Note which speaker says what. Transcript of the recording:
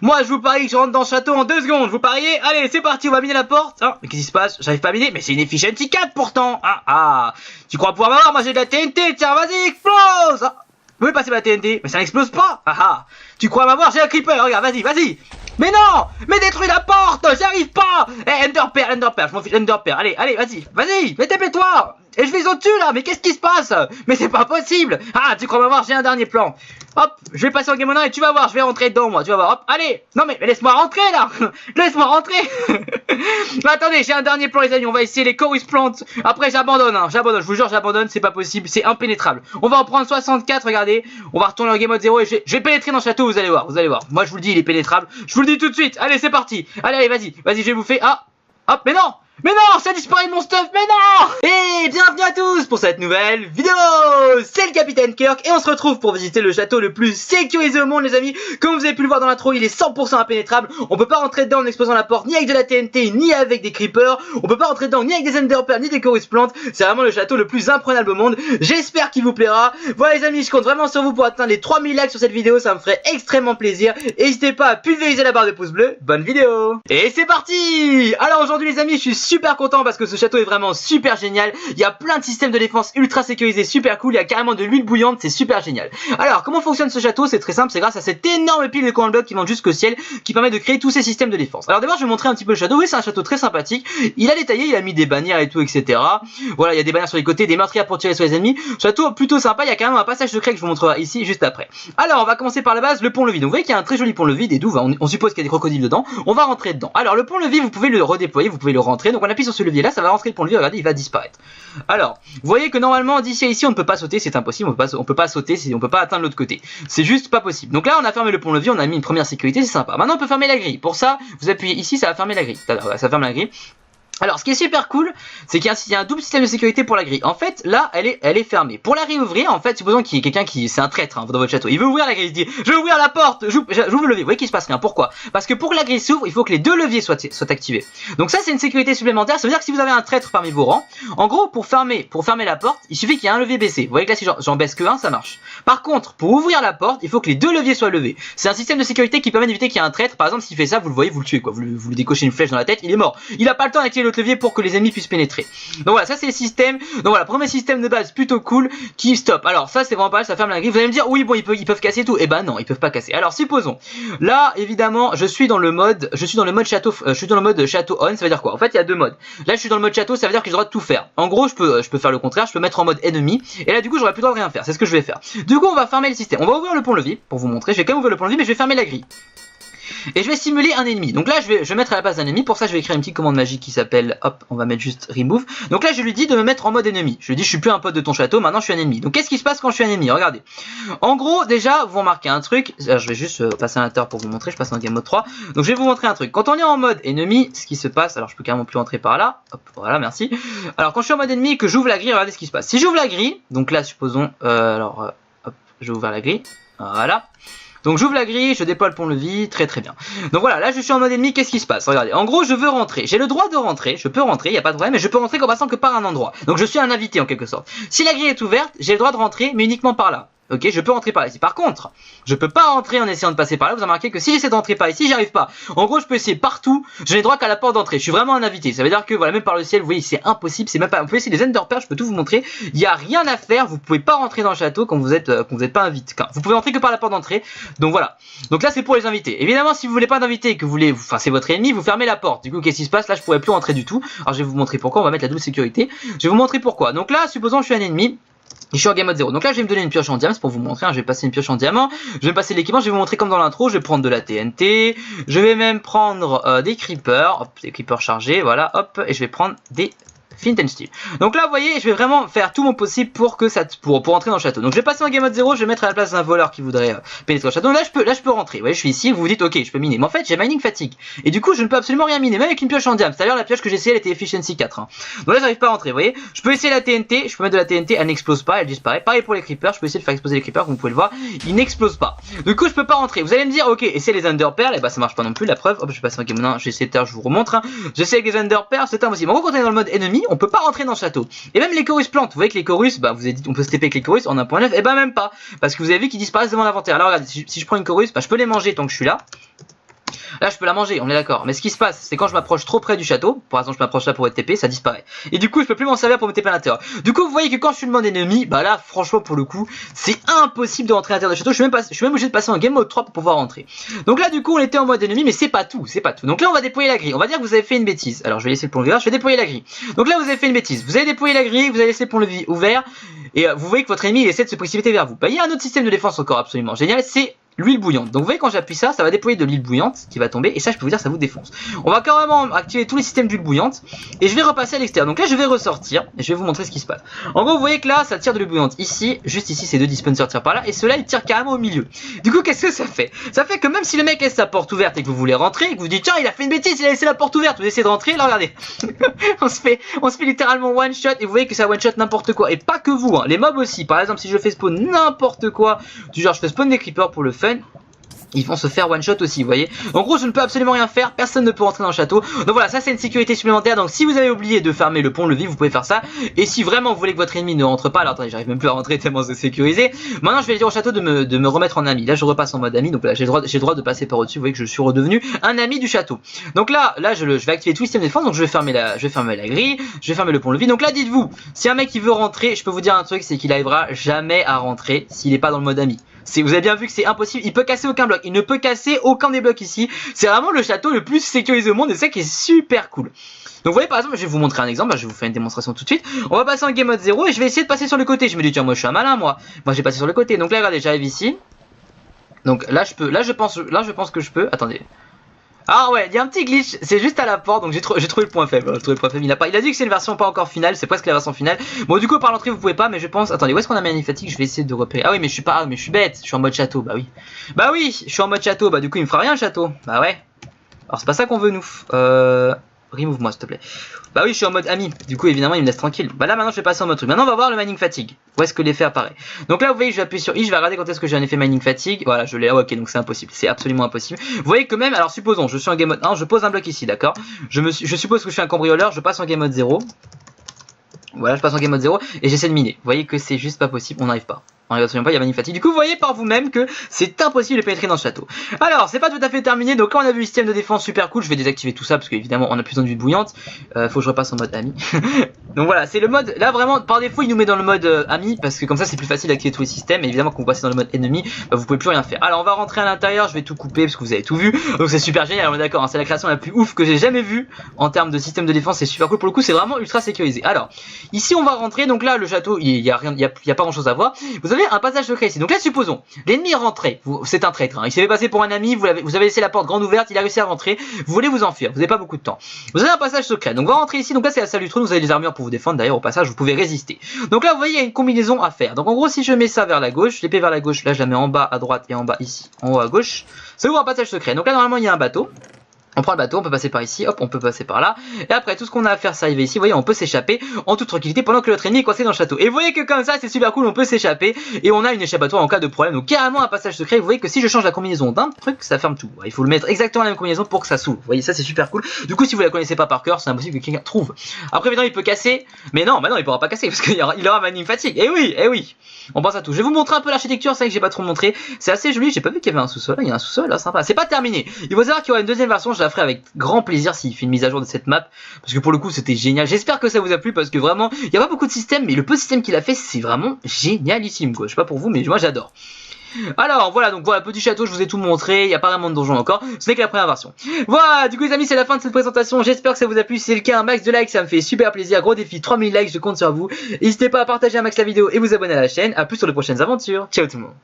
Speaker 1: Moi je vous parie que je rentre dans le château en 2 secondes. Vous pariez? Allez c'est parti, on va miner la porte. Ah, mais qu'est-ce qui se passe? J'arrive pas à miner. Mais c'est une efficiency 4 pourtant. Ah, tu crois pouvoir m'avoir? Moi j'ai de la TNT, tiens vas-y explose. Ah, vous pouvez passer ma TNT? Mais ça n'explose pas. Tu crois m'avoir? J'ai un creeper, regarde, vas-y. Mais non! Mais détruis la porte! J'y arrive pas! Enderpearl, je m'en fiche, Enderpearl. Allez, vas-y, mais TP-toi! Et je vais au-dessus là, mais qu'est-ce qui se passe? Mais c'est pas possible! Ah, tu crois m'avoir? J'ai un dernier plan. Hop, je vais passer en game 1 et tu vas voir, je vais rentrer dedans moi, tu vas voir, hop, allez! Non mais laisse-moi rentrer là! Laisse-moi rentrer! Mais attendez, j'ai un dernier plan les amis, on va essayer les chorus plantes. Après j'abandonne, je vous jure j'abandonne, c'est pas possible, c'est impénétrable. On va en prendre 64, regardez, on va retourner en game mode 0 et je vais pénétrer dans le château, vous allez voir. Moi je vous le dis, il est pénétrable, je vous le dis tout de suite, allez c'est parti! Allez, vas-y, je vais vous faire, hop, mais non, ça a disparu de mon stuff, mais non! Et bienvenue à tous pour cette nouvelle vidéo. C'est le Capitaine Kirk et on se retrouve pour visiter le château le plus sécurisé au monde les amis. Comme vous avez pu le voir dans l'intro, il est 100% impénétrable. On peut pas rentrer dedans en explosant la porte, ni avec de la TNT, ni avec des creepers. On peut pas rentrer dedans ni avec des enderpearls, ni des chorus plantes. C'est vraiment le château le plus imprenable au monde. J'espère qu'il vous plaira. Voilà les amis, je compte vraiment sur vous pour atteindre les 3000 likes sur cette vidéo, ça me ferait extrêmement plaisir. N'hésitez pas à pulvériser la barre de pouce bleu. Bonne vidéo. Et c'est parti. Alors aujourd'hui les amis, je suis super content parce que ce château est vraiment super génial. Il y a plein de systèmes de défense ultra sécurisés, super cool. Il y a carrément de l'huile bouillante, c'est super génial. Alors comment fonctionne ce château? C'est très simple, c'est grâce à cette énorme pile de command blocs qui monte jusqu'au ciel qui permet de créer tous ces systèmes de défense. Alors d'abord je vais montrer un petit peu le château. Oui, c'est un château très sympathique. Il a détaillé, il a mis des bannières et tout, etc. Voilà, il y a des bannières sur les côtés, des meurtrières pour tirer sur les ennemis. Château plutôt sympa. Il y a quand même un passage secret que je vous montrerai ici juste après. Alors on va commencer par la base, le pont-levis. Donc vous voyez qu'il y a un très joli pont-levis, des douves. On suppose qu'il y a des crocodiles dedans. On va rentrer dedans. Alors le pont-levis, vous pouvez le redéployer, vous pouvez le rentrer. Donc on appuie sur ce levier là, ça va rentrer le pont-levis. Regardez, il va disparaître. Alors, vous voyez que normalement d'ici à ici on ne peut pas sauter, c'est impossible, on peut pas sauter, on peut pas atteindre l'autre côté. C'est juste pas possible. Donc là on a fermé le pont-levis, on a mis une première sécurité, c'est sympa. Maintenant on peut fermer la grille. Pour ça, vous appuyez ici, ça va fermer la grille. Ça ferme la grille. Alors ce qui est super cool, c'est qu'il y a un double système de sécurité pour la grille. En fait, là, elle est fermée. Pour la réouvrir, en fait, supposons qu'il y ait quelqu'un c'est un traître dans votre château. Il veut ouvrir la grille, il se dit, je vais ouvrir la porte, j'ouvre le levier. Vous voyez qu'il se passe rien. Pourquoi? Parce que pour que la grille s'ouvre, il faut que les deux leviers soient activés. Donc ça, c'est une sécurité supplémentaire. Ça veut dire que si vous avez un traître parmi vos rangs, en gros, pour fermer la porte, il suffit qu'il y ait un levier baissé. Vous voyez que là, si j'en baisse que un, ça marche. Par contre, pour ouvrir la porte, il faut que les deux leviers soient levés. C'est un système de sécurité qui permet d'éviter qu'il y ait un traître. Par exemple, s'il fait ça, vous le voyez, vous le tuez, quoi. Vous lui décochez une flèche dans la tête, il est mort. Il a pas le temps d'activer l'autre levier pour que les ennemis puissent pénétrer. Donc voilà, ça c'est le système. Donc voilà, premier système de base plutôt cool qui stop. Alors ça c'est vraiment pas mal, ça ferme la grille. Vous allez me dire oui bon ils peuvent casser tout. Eh ben non, ils peuvent pas casser. Alors supposons. Là évidemment, je suis dans le mode château, je suis dans le mode château on, ça veut dire quoi? En fait, il y a deux modes. Là, je suis dans le mode château, ça veut dire que j'ai le droit de tout faire. En gros, je peux faire le contraire, je peux mettre en mode ennemi et là du coup, j'aurais plus le droit de rien faire. C'est ce que je vais faire. Du coup, on va fermer le système. On va ouvrir le pont-levis pour vous montrer. Je vais quand même ouvrir le pont-levis mais je vais fermer la grille. Et je vais simuler un ennemi. Donc là je vais mettre à la place d'un ennemi. Pour ça je vais écrire une petite commande magique qui s'appelle, hop, on va mettre juste remove. Donc là je lui dis de me mettre en mode ennemi. Je lui dis je suis plus un pote de ton château, maintenant je suis un ennemi. Donc qu'est-ce qui se passe quand je suis un ennemi? Regardez. En gros déjà vous remarquez un truc. Alors, je vais juste passer à l'intérieur pour vous montrer. Je passe en game mode 3. Donc je vais vous montrer un truc. Quand on est en mode ennemi, ce qui se passe, alors je peux carrément plus entrer par là. Hop, voilà, merci. Alors quand je suis en mode ennemi et que j'ouvre la grille, regardez ce qui se passe. Si j'ouvre la grille, donc là supposons, hop, je vais ouvrir la grille. Voilà. Donc j'ouvre la grille, je déploie le pont-levis, très très bien. Donc voilà, là je suis en mode ennemi, qu'est-ce qui se passe? Regardez, en gros je veux rentrer, j'ai le droit de rentrer, je peux rentrer, il n'y a pas de problème, mais je peux rentrer qu'en passant que par un endroit. Donc je suis un invité en quelque sorte. Si la grille est ouverte, j'ai le droit de rentrer, mais uniquement par là. Ok, je peux rentrer par ici. Par contre, je peux pas rentrer en essayant de passer par là. Vous avez remarqué que si j'essaie d'entrer par ici, j'y arrive pas. En gros, je peux essayer partout. Je n'ai droit qu'à la porte d'entrée. Je suis vraiment un invité. Ça veut dire que voilà, même par le ciel, vous voyez, c'est impossible. C'est même pas. Vous pouvez essayer des enderpearls. Je peux tout vous montrer. Il y a rien à faire. Vous pouvez pas rentrer dans le château quand vous êtes pas invité. Vous pouvez entrer que par la porte d'entrée. Donc voilà. Donc là, c'est pour les invités. Évidemment, si vous voulez pas d'invité et que vous voulez, enfin, c'est votre ennemi, vous fermez la porte. Du coup, qu'est-ce qui se passe? Là, je pourrais plus rentrer du tout. Alors, je vais vous montrer pourquoi. On va mettre la double sécurité. Je vais vous montrer pourquoi. Donc là, supposons que je suis un ennemi. Je suis en game mode 0. Donc là je vais me donner une pioche en diamant pour vous montrer. Je vais passer une pioche en diamant. Je vais me passer l'équipement. Je vais vous montrer comme dans l'intro. Je vais prendre de la TNT. Je vais même prendre des creepers. Hop, des creepers chargés. Voilà. Hop. Et je vais prendre des Flint and Steel. Donc là vous voyez je vais vraiment faire tout mon possible pour que ça pour entrer dans le château. Donc je vais passer en game mode 0, je vais mettre à la place d'un voleur qui voudrait pénétrer le château. Donc là je peux rentrer. Vous voyez je suis ici, vous vous dites ok je peux miner. Mais en fait j'ai mining fatigue. Et du coup je ne peux absolument rien miner, même avec une pioche en diamant. C'est-à-dire la pioche que j'ai essayé elle était efficiency 4. Hein. Donc là j'arrive pas à rentrer, vous voyez. Je peux essayer la TNT, je peux mettre de la TNT, elle n'explose pas, elle disparaît. Pareil pour les creepers, je peux essayer de faire exploser les creepers, comme vous pouvez le voir, ils n'explosent pas. Du coup je peux pas rentrer. Vous allez me dire ok essayez les enderpearls, et bah ça marche pas non plus la preuve. Hop je vais passer en game 1, j'essaie de faire, je vous remontre. Hein. J'essaie avec les enderpearls, c'est impossible. En gros quand on est dans le mode ennemi, on peut pas rentrer dans le château. Et même les chorus plantes, vous voyez que les chorus, bah vous avez dit on peut se TP avec les chorus en 1.9, et bah même pas, parce que vous avez vu qu'ils disparaissent de mon inventaire. Alors regardez, si je prends une chorus, bah je peux les manger tant que je suis là. Là je peux la manger, on est d'accord. Mais ce qui se passe, c'est quand je m'approche trop près du château, par exemple je m'approche là pour être TP, ça disparaît. Et du coup je peux plus m'en servir pour me TP à l'intérieur. Du coup vous voyez que quand je suis le mode ennemi, bah là franchement pour le coup, c'est impossible de rentrer à l'intérieur du château. Je suis même obligé de passer en game mode 3 pour pouvoir rentrer. Donc là du coup on était en mode ennemi, mais c'est pas tout, c'est pas tout. Donc là on va déployer la grille. On va dire que vous avez fait une bêtise. Alors je vais laisser le pont ouvert, je vais déployer la grille. Donc là vous avez fait une bêtise. Vous avez déployé la grille, vous avez laissé le pont-levis ouvert. Et vous voyez que votre ennemi il essaie de se précipiter vers vous. Bah, il y a un autre système de défense encore absolument génial, c'est l'huile bouillante. Donc vous voyez quand j'appuie ça, ça va déployer de l'huile bouillante qui va tomber. Et ça je peux vous dire ça vous défonce. On va carrément activer tous les systèmes d'huile bouillante. Et je vais repasser à l'extérieur. Donc là je vais ressortir et je vais vous montrer ce qui se passe. En gros vous voyez que là ça tire de l'huile bouillante ici. Juste ici ces deux dispensers tirent par là. Et ceux-là ils tirent carrément au milieu. Du coup qu'est-ce que ça fait? Ça fait que même si le mec laisse sa porte ouverte et que vous voulez rentrer, et que vous dites tiens il a fait une bêtise, il a laissé la porte ouverte, vous essayez de rentrer, là regardez. on se fait littéralement one shot. Et vous voyez que ça one shot n'importe quoi. Et pas que vous, hein. Les mobs aussi. Par exemple si je fais spawn n'importe quoi, du genre je fais spawn des creepers pour le fun, ils vont se faire one shot aussi, vous voyez. En gros je ne peux absolument rien faire, personne ne peut rentrer dans le château. Donc voilà, ça c'est une sécurité supplémentaire. Donc si vous avez oublié de fermer le pont-levis, vous pouvez faire ça. Et si vraiment vous voulez que votre ennemi ne rentre pas, alors attendez, j'arrive même plus à rentrer tellement c'est sécurisé. Maintenant je vais dire au château de me remettre en ami. Là je repasse en mode ami, donc là j'ai le droit de passer par au-dessus. Vous voyez que je suis redevenu un ami du château. Donc là je vais activer tout le système de défense. Donc je vais fermer la grille, je vais fermer le pont-levis. Donc là dites-vous, si un mec qui veut rentrer, je peux vous dire un truc, c'est qu'il arrivera jamais à rentrer s'il n'est pas dans le mode ami. Vous avez bien vu que c'est impossible, il peut casser aucun bloc, il ne peut casser aucun des blocs ici. C'est vraiment le château le plus sécurisé au monde et c'est ça qui est super cool. Donc vous voyez par exemple, je vais vous montrer un exemple, je vais vous faire une démonstration tout de suite. On va passer en game mode 0 et je vais essayer de passer sur le côté. Je me dis tiens moi je suis un malin moi j'ai passé sur le côté. Donc là regardez, j'arrive ici. Donc là je pense que je peux, attendez. Ah ouais, il y a un petit glitch, c'est juste à la porte, donc j'ai trouvé le point faible. Il a dit que c'est une version pas encore finale, c'est presque la version finale. Bon du coup par l'entrée vous pouvez pas, mais je pense, attendez, où est-ce qu'on a magnifique? Je vais essayer de repérer. Ah oui mais je suis bête, je suis en mode château, bah oui, je suis en mode château, bah du coup il me fera rien le château, bah ouais. Alors c'est pas ça qu'on veut nous. Remove-moi s'il te plaît. Bah oui je suis en mode ami, du coup évidemment il me laisse tranquille. Bah là maintenant je vais passer en mode truc. Maintenant on va voir le mining fatigue. Où est-ce que l'effet apparaît? Donc là vous voyez je vais appuyer sur I, je vais regarder quand est-ce que j'ai un effet mining fatigue. Voilà je l'ai, ah, ok donc c'est impossible, c'est absolument impossible. Vous voyez que même, alors supposons je suis en game mode 1, je pose un bloc ici d'accord. Je suppose que je suis un cambrioleur, je passe en game mode 0. Voilà je passe en game mode 0 et j'essaie de miner. Vous voyez que c'est juste pas possible, on n'arrive pas. On n'arrive absolument pas, il y a mining fatigue. Du coup vous voyez par vous-même que c'est impossible de pénétrer dans le château. Alors c'est pas tout à fait terminé, donc quand on a vu le système de défense super cool, je vais désactiver tout ça parce qu'évidemment on a plus besoin d'huile bouillante. Faut que je repasse en mode ami. Donc voilà, c'est le mode, là vraiment par défaut il nous met dans le mode ami parce que comme ça c'est plus facile d'activer tous les systèmes. Et évidemment quand vous passez dans le mode ennemi, bah, vous pouvez plus rien faire. Alors on va rentrer à l'intérieur, je vais tout couper parce que vous avez tout vu. Donc c'est super génial, on est d'accord, hein, c'est la création la plus ouf que j'ai jamais vue en termes de système de défense, c'est super cool pour le coup, c'est vraiment ultra sécurisé. Alors ici on va rentrer, donc là le château il y a pas grand chose à voir. Vous avez un passage secret ici. Donc là supposons l'ennemi est rentré, c'est un traître, hein. Il s'est fait passer pour un ami, vous avez laissé la porte grande ouverte, il a réussi à rentrer, vous voulez vous enfuir, vous n'avez pas beaucoup de temps. Vous avez un passage secret, donc on va rentrer ici, donc là c'est la salle du trône, vous avez des armures pour vous défendre, d'ailleurs au passage vous pouvez résister. Donc là vous voyez il y a une combinaison à faire. Donc en gros si je mets ça vers la gauche, l'épée vers la gauche, là je la mets en bas à droite et en bas ici, en haut à gauche, ça ouvre un passage secret. Donc là normalement il y a un bateau. On prend le bateau, on peut passer par ici, hop, on peut passer par là. Et après, tout ce qu'on a à faire, c'est arriver ici. Vous voyez, on peut s'échapper en toute tranquillité pendant que l'autre ennemi est coincé dans le château. Et vous voyez que comme ça, c'est super cool, on peut s'échapper. Et on a une échappatoire en cas de problème. Donc carrément un passage secret. Vous voyez que si je change la combinaison d'un truc, ça ferme tout. Il faut le mettre exactement la même combinaison pour que ça s'ouvre. Vous voyez, ça c'est super cool. Du coup, si vous la connaissez pas par cœur, c'est impossible que quelqu'un trouve. Après, évidemment, il peut casser. Mais non, il pourra pas casser parce qu'il aura mining fatigue. Et oui. On pense à tout. Je vais vous montrer un peu l'architecture, c'est vrai que j'ai pas trop montré. C'est assez joli, j'ai pas vu qu'il y avait un sous-sol. Là, il y a un sous-sol, là, sympa. C'est pas terminé. Il faut savoir qu'il y aura une deuxième version, je la ferai avec grand plaisir s'il fait une mise à jour de cette map. Parce que pour le coup, c'était génial. J'espère que ça vous a plu parce que vraiment, il y a pas beaucoup de systèmes, mais le peu de système qu'il a fait, c'est vraiment génialissime, quoi. Je sais pas pour vous, mais moi j'adore. Alors voilà, donc voilà, petit château, je vous ai tout montré, il n'y a pas vraiment de donjon encore, ce n'est que la première version. Voilà, du coup les amis, c'est la fin de cette présentation, j'espère que ça vous a plu, si c'est le cas, un max de likes, ça me fait super plaisir, gros défi, 3000 likes, je compte sur vous. N'hésitez pas à partager un max la vidéo et vous abonner à la chaîne, à plus sur de prochaines aventures, ciao tout le monde.